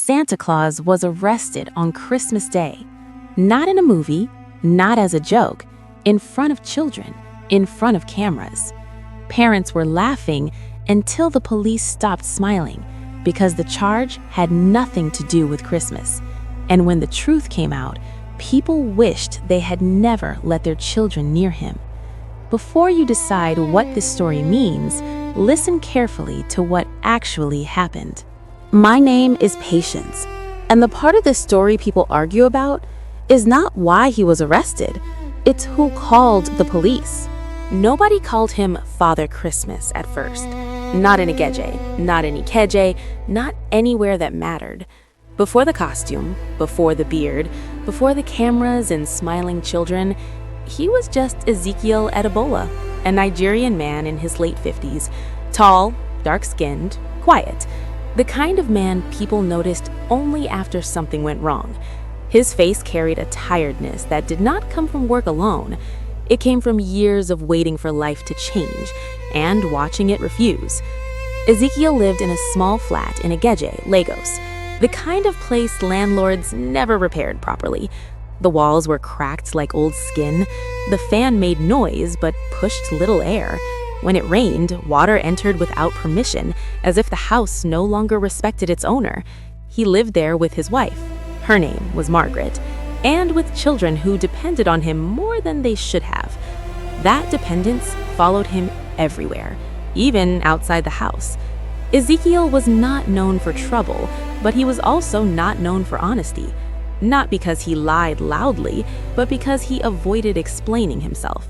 Santa Claus was arrested on Christmas Day. Not in a movie, not as a joke, in front of children, in front of cameras. Parents were laughing until the police stopped smiling because the charge had nothing to do with Christmas. And when the truth came out, people wished they had never let their children near him. Before you decide what this story means, listen carefully to what actually happened. My name is Patience, and the part of this story people argue about is not why he was arrested, it's who called the police. Nobody called him Father Christmas at first. Not in Igeje, not in Ikeje, not anywhere that mattered. Before the costume, before the beard, before the cameras and smiling children, he was just Ezekiel Etibola, a Nigerian man in his late 50s, tall, dark-skinned, quiet, the kind of man people noticed only after something went wrong. His face carried a tiredness that did not come from work alone. It came from years of waiting for life to change and watching it refuse. Ezekiel lived in a small flat in Igeje, Lagos, the kind of place landlords never repaired properly. The walls were cracked like old skin. The fan made noise but pushed little air. When it rained, water entered without permission, as if the house no longer respected its owner. He lived there with his wife. Her name was Margaret, and with children who depended on him more than they should have. That dependence followed him everywhere, even outside the house. Ezekiel was not known for trouble, but he was also not known for honesty. Not because he lied loudly, but because he avoided explaining himself.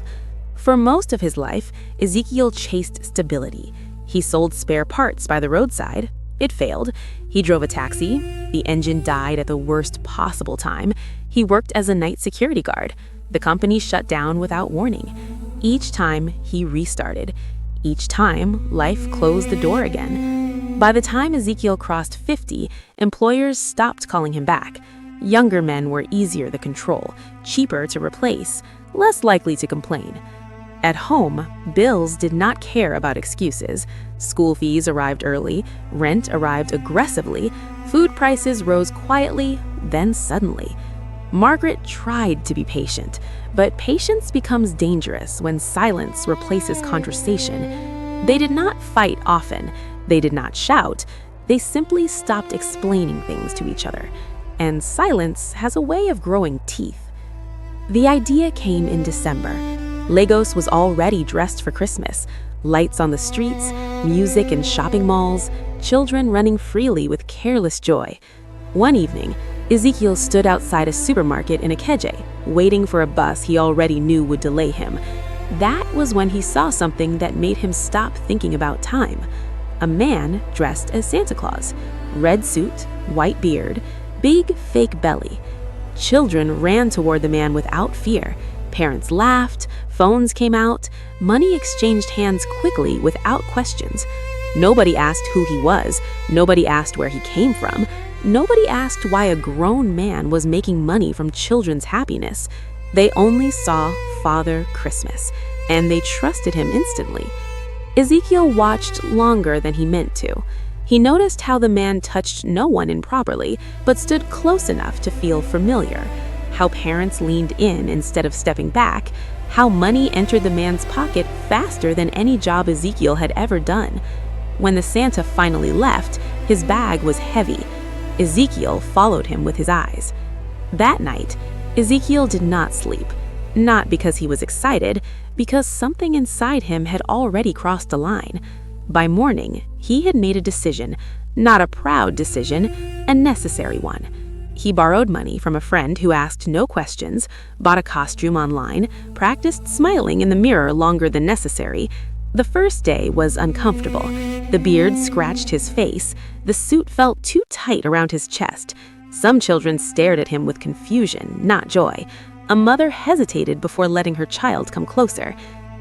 For most of his life, Ezekiel chased stability. He sold spare parts by the roadside. It failed. He drove a taxi. The engine died at the worst possible time. He worked as a night security guard. The company shut down without warning. Each time, he restarted. Each time, life closed the door again. By the time Ezekiel crossed 50, employers stopped calling him back. Younger men were easier to control, cheaper to replace, less likely to complain. At home, bills did not care about excuses. School fees arrived early, rent arrived aggressively, food prices rose quietly, then suddenly. Margaret tried to be patient, but patience becomes dangerous when silence replaces conversation. They did not fight often. They did not shout. They simply stopped explaining things to each other. And silence has a way of growing teeth. The idea came in December. Lagos was already dressed for Christmas. Lights on the streets, music in shopping malls, children running freely with careless joy. One evening, Ezekiel stood outside a supermarket in Ikeje, waiting for a bus he already knew would delay him. That was when he saw something that made him stop thinking about time. A man dressed as Santa Claus. Red suit, white beard, big fake belly. Children ran toward the man without fear. Parents laughed, phones came out, money exchanged hands quickly without questions. Nobody asked who he was, nobody asked where he came from, nobody asked why a grown man was making money from children's happiness. They only saw Father Christmas, and they trusted him instantly. Ezekiel watched longer than he meant to. He noticed how the man touched no one improperly, but stood close enough to feel familiar. How parents leaned in instead of stepping back, how money entered the man's pocket faster than any job Ezekiel had ever done. When the Santa finally left, his bag was heavy. Ezekiel followed him with his eyes. That night, Ezekiel did not sleep. Not because he was excited, because something inside him had already crossed the line. By morning, he had made a decision, not a proud decision, a necessary one. He borrowed money from a friend who asked no questions, bought a costume online, practiced smiling in the mirror longer than necessary. The first day was uncomfortable. The beard scratched his face. The suit felt too tight around his chest. Some children stared at him with confusion, not joy. A mother hesitated before letting her child come closer.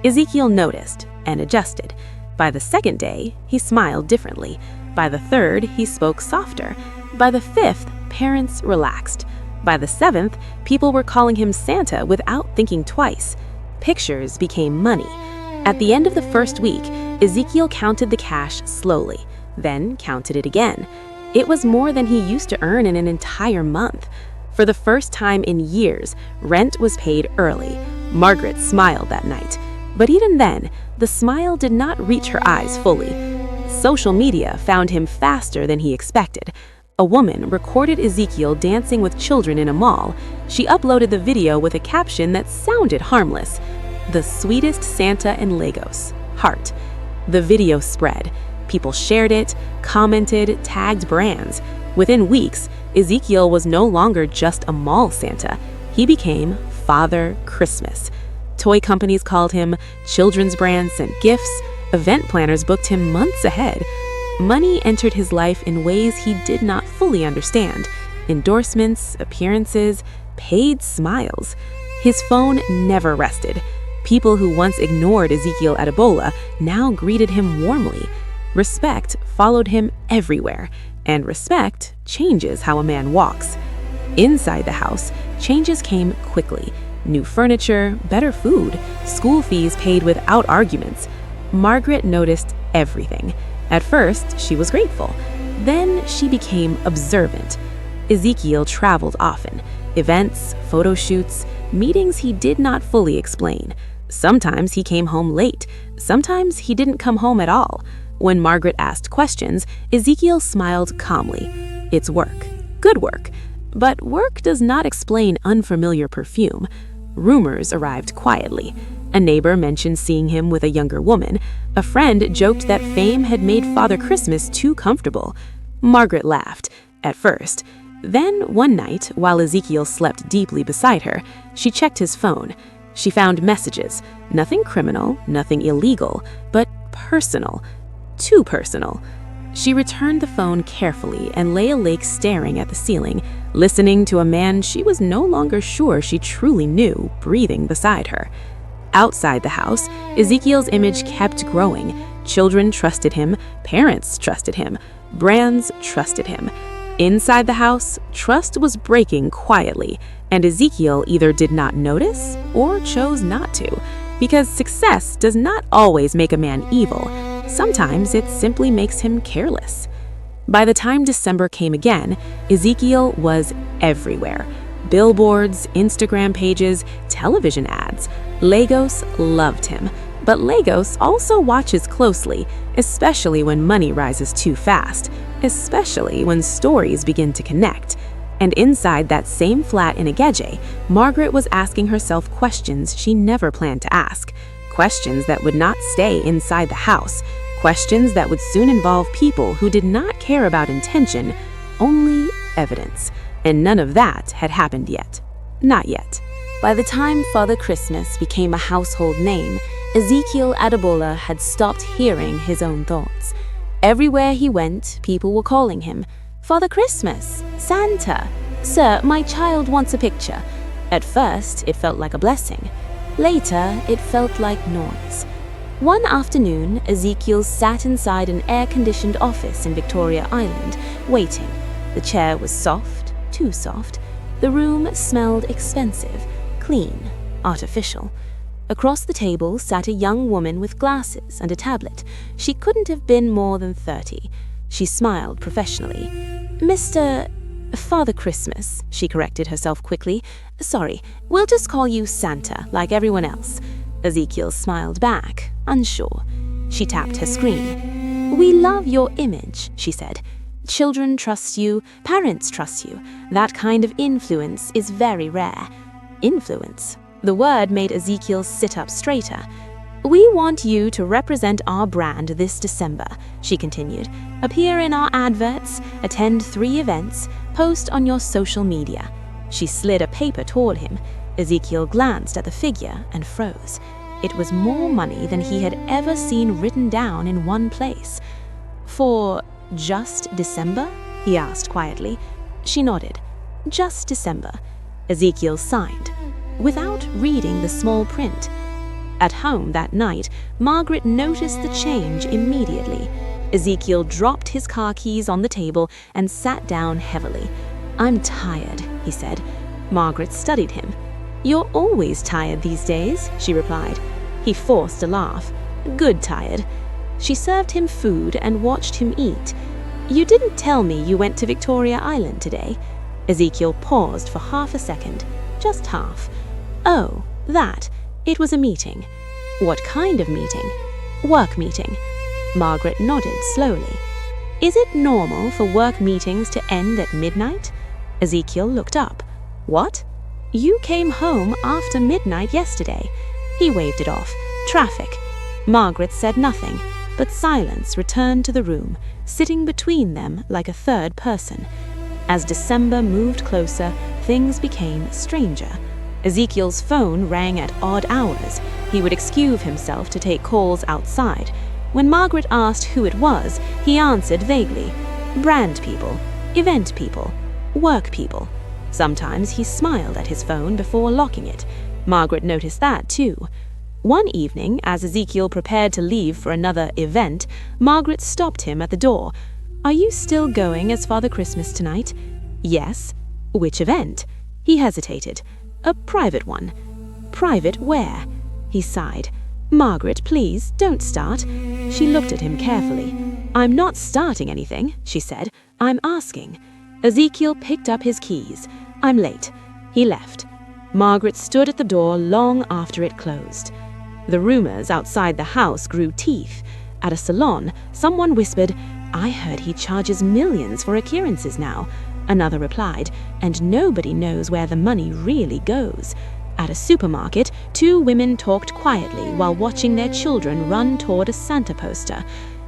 Ezekiel noticed and adjusted. By the second day, he smiled differently. By the third, he spoke softer. By the fifth, parents relaxed. By the seventh, people were calling him Santa without thinking twice. Pictures became money. At the end of the first week, Ezekiel counted the cash slowly, then counted it again. It was more than he used to earn in an entire month. For the first time in years, rent was paid early. Margaret smiled that night. But even then, the smile did not reach her eyes fully. Social media found him faster than he expected. A woman recorded Ezekiel dancing with children in a mall. She uploaded the video with a caption that sounded harmless: "The sweetest Santa in Lagos. Heart." The video spread. People shared it, commented, tagged brands. Within weeks, Ezekiel was no longer just a mall Santa. He became Father Christmas. Toy companies called him, children's brands sent gifts, event planners booked him months ahead. Money entered his life in ways he did not fully understand. Endorsements, appearances, paid smiles. His phone never rested. People who once ignored Ezekiel Adebola now greeted him warmly. Respect followed him everywhere, and respect changes how a man walks. Inside the house, changes came quickly. New furniture, better food, school fees paid without arguments. Margaret noticed everything. At first, she was grateful. Then she became observant. Ezekiel traveled often. Events, photo shoots, meetings he did not fully explain. Sometimes he came home late. Sometimes he didn't come home at all. When Margaret asked questions, Ezekiel smiled calmly. It's work. Good work. But work does not explain unfamiliar perfume. Rumors arrived quietly. A neighbor mentioned seeing him with a younger woman. A friend joked that fame had made Father Christmas too comfortable. Margaret laughed, at first. Then, one night, while Ezekiel slept deeply beside her, she checked his phone. She found messages. Nothing criminal, nothing illegal, but personal. Too personal. She returned the phone carefully and lay awake staring at the ceiling, listening to a man she was no longer sure she truly knew breathing beside her. Outside the house, Ezekiel's image kept growing. Children trusted him, parents trusted him, brands trusted him. Inside the house, trust was breaking quietly, and Ezekiel either did not notice or chose not to, because success does not always make a man evil. Sometimes it simply makes him careless. By the time December came again, Ezekiel was everywhere. Billboards, Instagram pages, television ads. Lagos loved him. But Lagos also watches closely, especially when money rises too fast, especially when stories begin to connect. And inside that same flat in Igeje, Margaret was asking herself questions she never planned to ask. Questions that would not stay inside the house. Questions that would soon involve people who did not care about intention, only evidence. And none of that had happened yet. Not yet. By the time Father Christmas became a household name, Ezekiel Adebola had stopped hearing his own thoughts. Everywhere he went, people were calling him, "Father Christmas, Santa, sir, my child wants a picture." At first, it felt like a blessing. Later, it felt like noise. One afternoon, Ezekiel sat inside an air-conditioned office in Victoria Island, waiting. The chair was soft, too soft. The room smelled expensive, clean, artificial. Across the table sat a young woman with glasses and a tablet. She couldn't have been more than 30. She smiled professionally. "Mr. Father Christmas," she corrected herself quickly. "Sorry, we'll just call you Santa, like everyone else." Ezekiel smiled back, unsure. She tapped her screen. "We love your image," she said. "Children trust you, parents trust you. That kind of influence is very rare." Influence. The word made Ezekiel sit up straighter. "We want you to represent our brand this December," she continued. "Appear in our adverts, attend 3 events, post on your social media." She slid a paper toward him. Ezekiel glanced at the figure and froze. It was more money than he had ever seen written down in one place. "For just December?" he asked quietly. She nodded. "Just December." Ezekiel signed, without reading the small print. At home that night, Margaret noticed the change immediately. Ezekiel dropped his car keys on the table and sat down heavily. "I'm tired," he said. Margaret studied him. "You're always tired these days," she replied. He forced a laugh. "Good tired." She served him food and watched him eat. You didn't tell me you went to Victoria Island today. Ezekiel paused for half a second, just half. Oh, that. It was a meeting. What kind of meeting? Work meeting. Margaret nodded slowly. Is it normal for work meetings to end at midnight? Ezekiel looked up. What? You came home after midnight yesterday. He waved it off. Traffic. Margaret said nothing, but silence returned to the room, sitting between them like a third person. As December moved closer, things became stranger. Ezekiel's phone rang at odd hours. He would excuse himself to take calls outside. When Margaret asked who it was, he answered vaguely. Brand people, event people, work people. Sometimes he smiled at his phone before locking it. Margaret noticed that too. One evening, as Ezekiel prepared to leave for another event, Margaret stopped him at the door. Are you still going as Father Christmas tonight? Yes. Which event? He hesitated. A private one. Private where? He sighed. Margaret, please, don't start. She looked at him carefully. I'm not starting anything, she said. I'm asking. Ezekiel picked up his keys. I'm late. He left. Margaret stood at the door long after it closed. The rumors outside the house grew teeth. At a salon, someone whispered, I heard he charges millions for appearances now. Another replied, and nobody knows where the money really goes. At a supermarket, two women talked quietly while watching their children run toward a Santa poster.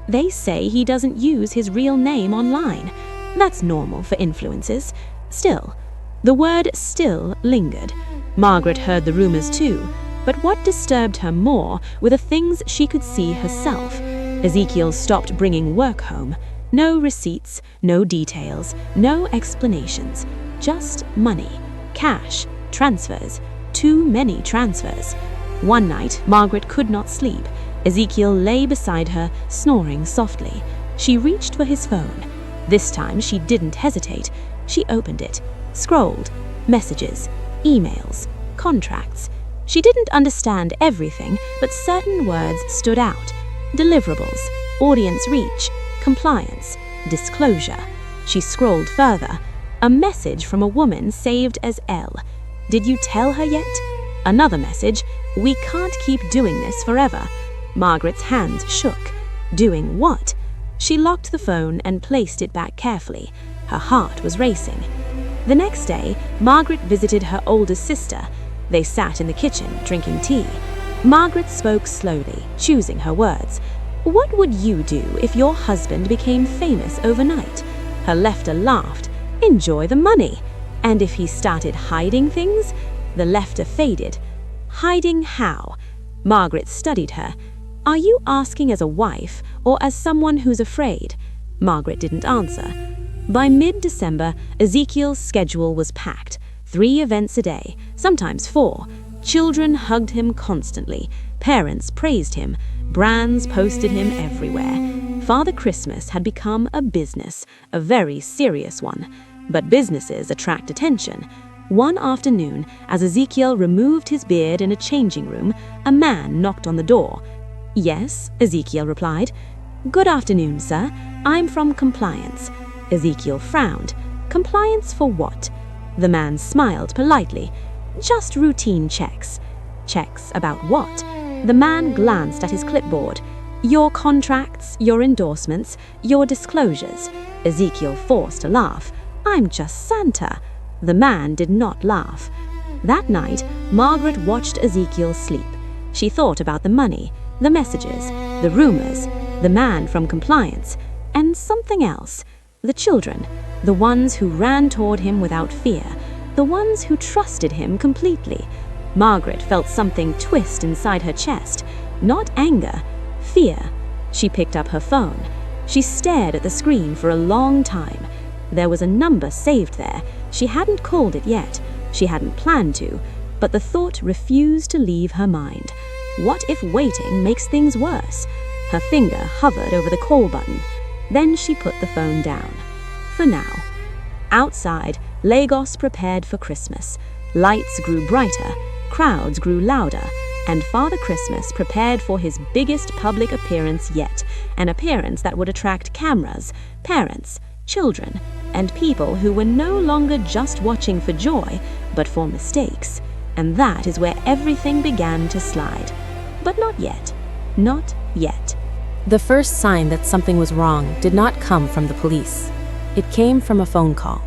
They say he doesn't use his real name online. That's normal for influencers. Still, the word still lingered. Margaret heard the rumors too, but what disturbed her more were the things she could see herself. Ezekiel stopped bringing work home. No receipts, no details, no explanations. Just money, cash, transfers. Too many transfers. One night, Margaret could not sleep. Ezekiel lay beside her, snoring softly. She reached for his phone. This time she didn't hesitate. She opened it, scrolled. Messages, emails, contracts. She didn't understand everything, but certain words stood out. Deliverables, audience reach, compliance, disclosure. She scrolled further. A message from a woman saved as L. Did you tell her yet? Another message. We can't keep doing this forever. Margaret's hands shook. Doing what? She locked the phone and placed it back carefully. Her heart was racing. The next day, Margaret visited her older sister. They sat in the kitchen, drinking tea. Margaret spoke slowly, choosing her words. What would you do if your husband became famous overnight? Her lefter laughed. Enjoy the money. And if he started hiding things? The lefter faded. Hiding how? Margaret studied her. Are you asking as a wife or as someone who's afraid? Margaret didn't answer. By mid-December, Ezekiel's schedule was packed. 3 events a day, sometimes 4. Children hugged him constantly. Parents praised him. Brands posted him everywhere. Father Christmas had become a business, a very serious one. But businesses attract attention. One afternoon, as Ezekiel removed his beard in a changing room, a man knocked on the door. Yes, Ezekiel replied. Good afternoon, sir. I'm from compliance. Ezekiel frowned. Compliance for what? The man smiled politely. Just routine checks. Checks about what? The man glanced at his clipboard. Your contracts, your endorsements, your disclosures. Ezekiel forced a laugh. I'm just Santa. The man did not laugh. That night, Margaret watched Ezekiel sleep. She thought about the money, the messages, the rumors, the man from compliance, and something else. The children, the ones who ran toward him without fear, the ones who trusted him completely. Margaret felt something twist inside her chest. Not anger, fear. She picked up her phone. She stared at the screen for a long time. There was a number saved there. She hadn't called it yet. She hadn't planned to, but the thought refused to leave her mind. What if waiting makes things worse? Her finger hovered over the call button. Then she put the phone down. For now. Outside, Lagos prepared for Christmas. Lights grew brighter. Crowds grew louder. And Father Christmas prepared for his biggest public appearance yet, an appearance that would attract cameras, parents, children, and people who were no longer just watching for joy, but for mistakes. And that is where everything began to slide. But not yet. Not yet. The first sign that something was wrong did not come from the police. It came from a phone call.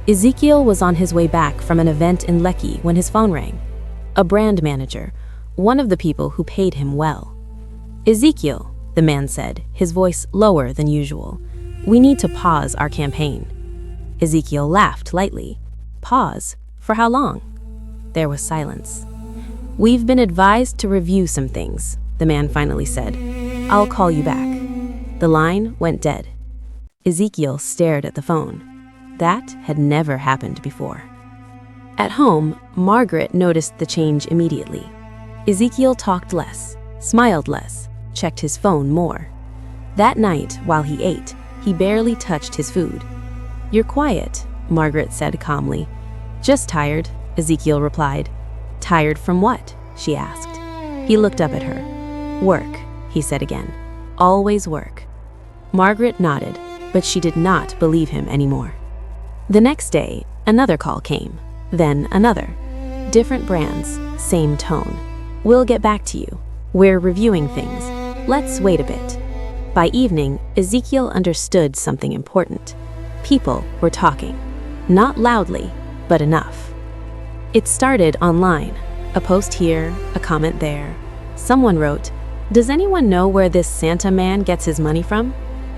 Ezekiel was on his way back from an event in Lekki when his phone rang. A brand manager, one of the people who paid him well. "Ezekiel," the man said, his voice lower than usual, "we need to pause our campaign." Ezekiel laughed lightly. "Pause? For how long?" There was silence. "We've been advised to review some things," the man finally said. "I'll call you back." The line went dead. Ezekiel stared at the phone. That had never happened before. At home, Margaret noticed the change immediately. Ezekiel talked less, smiled less, checked his phone more. That night, while he ate, he barely touched his food. "You're quiet," Margaret said calmly. "Just tired," Ezekiel replied. "Tired from what?" she asked. He looked up at her. "Work," he said again. "Always work." Margaret nodded, but she did not believe him anymore. The next day, another call came. Then another. Different brands, same tone. "We'll get back to you. We're reviewing things. Let's wait a bit." By evening, Ezekiel understood something important. People were talking. Not loudly, but enough. It started online. A post here, a comment there. Someone wrote, "Does anyone know where this Santa man gets his money from?"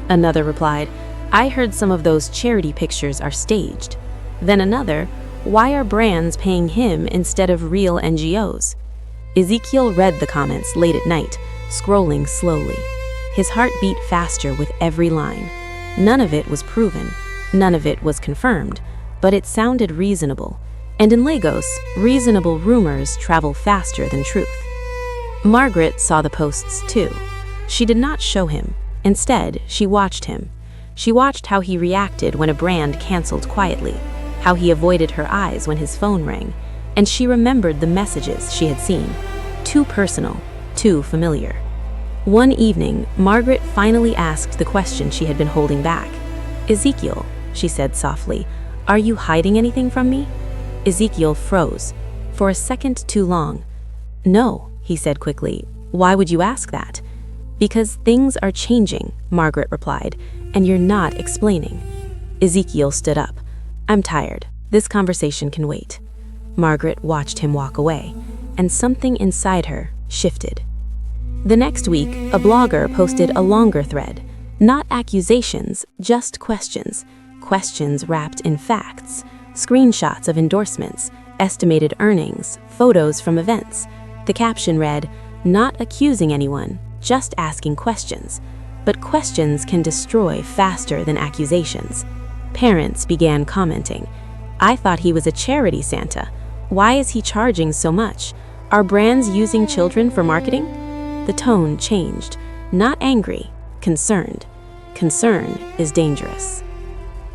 Another replied, "I heard some of those charity pictures are staged." Then another, "Why are brands paying him instead of real NGOs?" Ezekiel read the comments late at night, scrolling slowly. His heart beat faster with every line. None of it was proven, none of it was confirmed, but it sounded reasonable. And in Lagos, reasonable rumors travel faster than truth. Margaret saw the posts too. She did not show him. Instead, she watched him. She watched how he reacted when a brand canceled quietly, how he avoided her eyes when his phone rang, and she remembered the messages she had seen. Too personal, too familiar. One evening, Margaret finally asked the question she had been holding back. "Ezekiel," she said softly, "are you hiding anything from me?" Ezekiel froze, for a second too long. "No," he said quickly. "Why would you ask that?" "Because things are changing," Margaret replied, "and you're not explaining." Ezekiel stood up. "I'm tired. This conversation can wait." Margaret watched him walk away, and something inside her shifted. The next week, a blogger posted a longer thread. Not accusations, just questions. Questions wrapped in facts. Screenshots of endorsements, estimated earnings, photos from events. The caption read, "Not accusing anyone, just asking questions." But questions can destroy faster than accusations. Parents began commenting, "I thought he was a charity Santa. Why is he charging so much? Are brands using children for marketing?" The tone changed. Not angry, concerned. Concern is dangerous.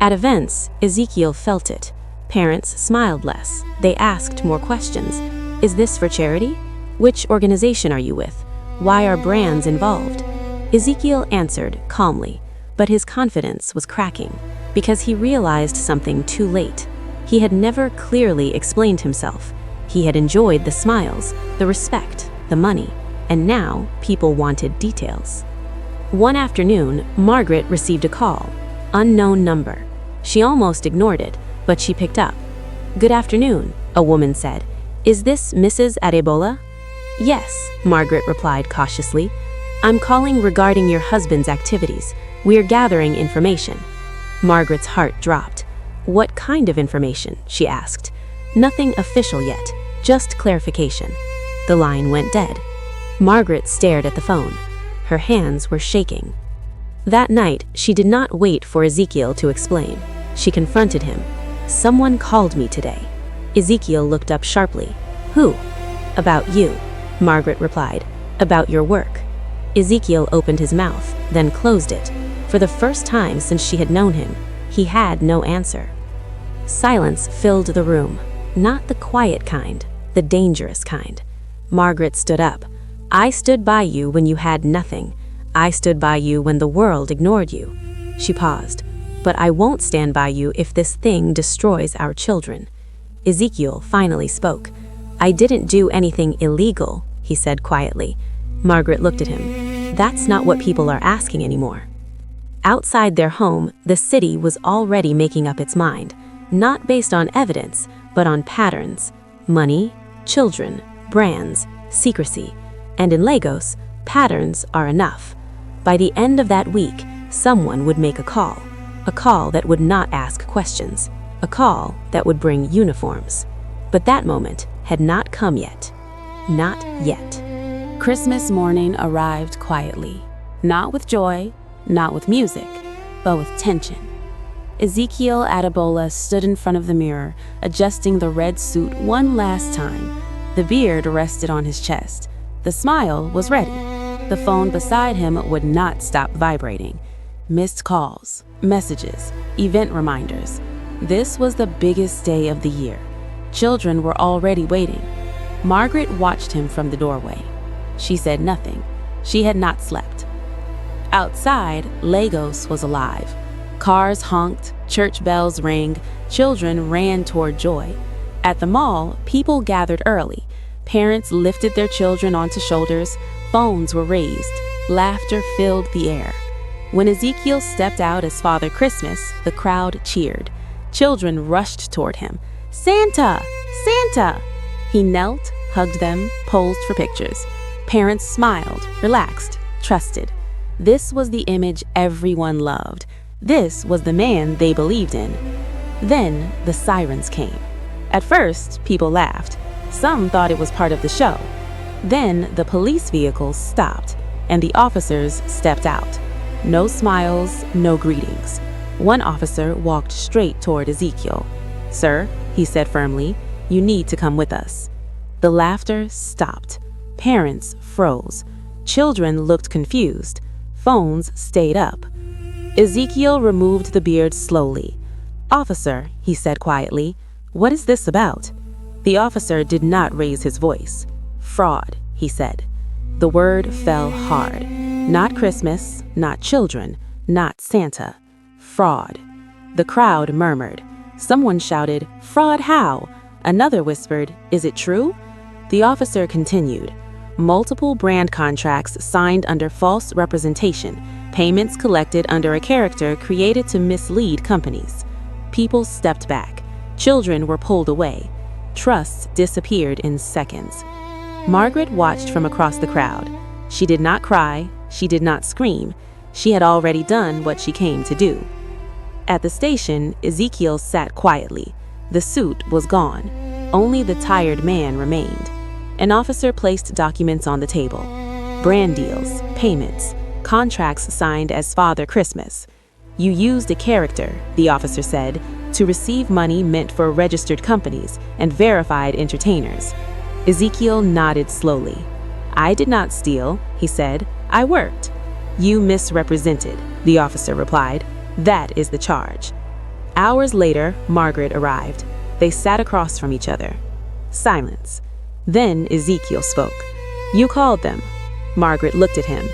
At events, Ezekiel felt it. Parents smiled less. They asked more questions. "Is this for charity? Which organization are you with? Why are brands involved?" Ezekiel answered calmly, but his confidence was cracking because he realized something too late. He had never clearly explained himself. He had enjoyed the smiles, the respect, the money, and now people wanted details. One afternoon, Margaret received a call. Unknown number. She almost ignored it, but she picked up. "Good afternoon," a woman said. "Is this Mrs. Adebola?" "Yes," Margaret replied cautiously. "I'm calling regarding your husband's activities. We're gathering information." Margaret's heart dropped. "What kind of information?" she asked. "Nothing official yet, just clarification." The line went dead. Margaret stared at the phone. Her hands were shaking. That night, she did not wait for Ezekiel to explain. She confronted him. "Someone called me today." Ezekiel looked up sharply. "Who?" "About you," Margaret replied. "About your work." Ezekiel opened his mouth, then closed it. For the first time since she had known him, he had no answer. Silence filled the room. Not the quiet kind, the dangerous kind. Margaret stood up. "I stood by you when you had nothing. I stood by you when the world ignored you." She paused. "But I won't stand by you if this thing destroys our children." Ezekiel finally spoke. "I didn't do anything illegal," he said quietly. Margaret looked at him. "That's not what people are asking anymore." Outside their home, the city was already making up its mind, not based on evidence, but on patterns: money, children, brands, secrecy. And in Lagos, patterns are enough. By the end of that week, someone would make a call that would not ask questions, a call that would bring uniforms. But that moment had not come yet. Not yet. Christmas morning arrived quietly, not with joy, not with music, but with tension. Ezekiel Adebola stood in front of the mirror, adjusting the red suit one last time. The beard rested on his chest. The smile was ready. The phone beside him would not stop vibrating. Missed calls, messages, event reminders. This was the biggest day of the year. Children were already waiting. Margaret watched him from the doorway. She said nothing. She had not slept. Outside, Lagos was alive. Cars honked, church bells rang, children ran toward joy. At the mall, people gathered early. Parents lifted their children onto shoulders, phones were raised, laughter filled the air. When Ezekiel stepped out as Father Christmas, the crowd cheered. Children rushed toward him. "Santa! Santa!" He knelt, hugged them, posed for pictures. Parents smiled, relaxed, trusted. This was the image everyone loved. This was the man they believed in. Then the sirens came. At first, people laughed. Some thought it was part of the show. Then the police vehicles stopped, and the officers stepped out. No smiles, no greetings. One officer walked straight toward Ezekiel. "Sir," he said firmly, "you need to come with us." The laughter stopped. Parents froze. Children looked confused. Phones stayed up. Ezekiel removed the beard slowly. "Officer," he said quietly, "what is this about?" The officer did not raise his voice. "Fraud," he said. The word fell hard. Not Christmas, not children, not Santa. Fraud. The crowd murmured. Someone shouted, "Fraud how?" Another whispered, "Is it true?" The officer continued. Multiple brand contracts signed under false representation, payments collected under a character created to mislead companies. People stepped back. Children were pulled away. Trusts disappeared in seconds. Margaret watched from across the crowd. She did not cry. She did not scream. She had already done what she came to do. At the station, Ezekiel sat quietly. The suit was gone. Only the tired man remained. An officer placed documents on the table. Brand deals, payments, contracts signed as Father Christmas. "You used a character," the officer said, "to receive money meant for registered companies and verified entertainers." Ezekiel nodded slowly. "I did not steal," he said. "I worked." "You misrepresented," the officer replied. "That is the charge." Hours later, Margaret arrived. They sat across from each other. Silence. Then Ezekiel spoke. "You called them." Margaret looked at him.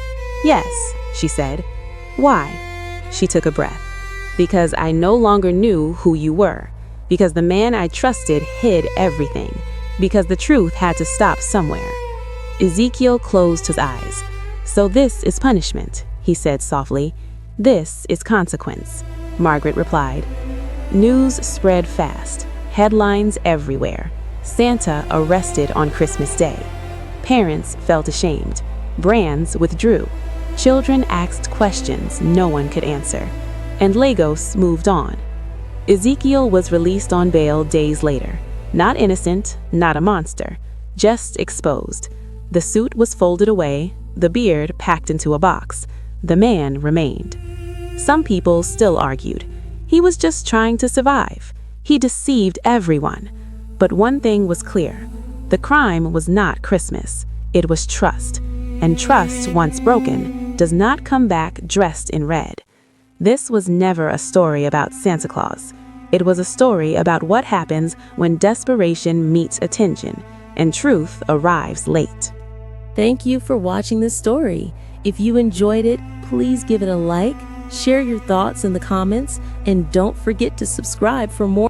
"Yes," she said. "Why?" She took a breath. "Because I no longer knew who you were. Because the man I trusted hid everything. Because the truth had to stop somewhere." Ezekiel closed his eyes. "So this is punishment," he said softly. "This is consequence," Margaret replied. News spread fast. Headlines everywhere. Santa arrested on Christmas Day. Parents felt ashamed. Brands withdrew. Children asked questions no one could answer. And Lagos moved on. Ezekiel was released on bail days later. Not innocent, not a monster, just exposed. The suit was folded away, the beard packed into a box. The man remained. Some people still argued. He was just trying to survive. He deceived everyone. But one thing was clear. The crime was not Christmas. It was trust. And trust, once broken, does not come back dressed in red. This was never a story about Santa Claus. It was a story about what happens when desperation meets attention, and truth arrives late. Thank you for watching this story. If you enjoyed it, please give it a like, share your thoughts in the comments, and don't forget to subscribe for more